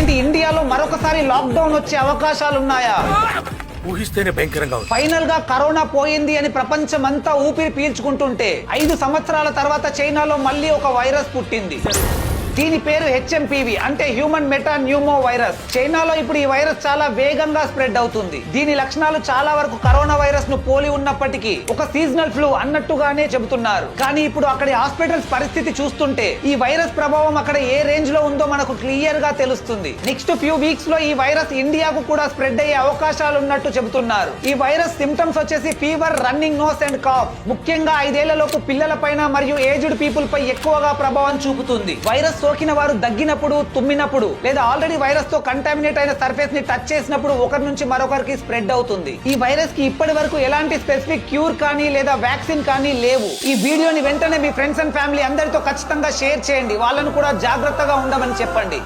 ఏంటి ఇండియాలో మరొకసారి లాక్డౌన్ వచ్చే అవకాశాలున్నాయా? ఊహిస్తేనే భయంకరంగా ఉంది. ఫైనల్ గా కరోనా పోయింది అని ప్రపంచమంతా ఊపిరి పీల్చుకుంటుంటే 5 సంవత్సరాల తర్వాత చైనాలో మళ్ళీ ఒక వైరస్ పుట్టింది. దీని పేరు HMPV అంటే హ్యూమన్ మెటా న్యూమో వైరస్. చైనాలో ఇప్పుడు ఈ వైరస్ చాలా వేగంగా స్ప్రెడ్ అవుతుంది. దీని లక్షణాలు చాలా వరకు కరోనా వైరస్ ను పోలి ఉన్నప్పటికీ ఒక సీజనల్ ఫ్లూ అన్నట్టుగానే చెబుతున్నారు. కానీ ఇప్పుడు అక్కడి హాస్పిటల్స్ పరిస్థితి చూస్తుంటే ఈ వైరస్ ప్రభావం అక్కడ ఏ రేంజ్ లో ఉందో మనకు క్లియర్ గా తెలుస్తుంది. నెక్స్ట్ ఫ్యూ వీక్స్ లో ఈ వైరస్ ఇండియాకు కూడా స్ప్రెడ్ అయ్యే అవకాశాలు ఉన్నట్టు చెబుతున్నారు. ఈ వైరస్ సిమ్టమ్స్ వచ్చేసి fever, running nose and cough. ముఖ్యంగా 5 ఏళ్లలోపు పిల్లల పైన మరియు ఏజ్డ్ పీపుల్ పై ఎక్కువగా ప్రభావం చూపుతుంది. వైరస్ సోకిన వారు దగ్గినప్పుడు, తుమ్మినప్పుడు లేదా ఆల్రెడీ వైరస్ తో కంటామినేట్ అయిన సర్ఫేస్ ని టచ్ చేసినప్పుడు ఒకరి నుంచి మరొకరికి స్ప్రెడ్ అవుతుంది. ఈ వైరస్ కి ఇప్పటి వరకు ఎలాంటి స్పెసిఫిక్ క్యూర్ కానీ లేదా వ్యాక్సిన్ కానీ లేవు. ఈ వీడియోని వెంటనే మీ ఫ్రెండ్స్ అండ్ ఫ్యామిలీ అందరితో ఖచ్చితంగా షేర్ చేయండి. వాళ్ళను కూడా జాగ్రత్తగా ఉండమని చెప్పండి.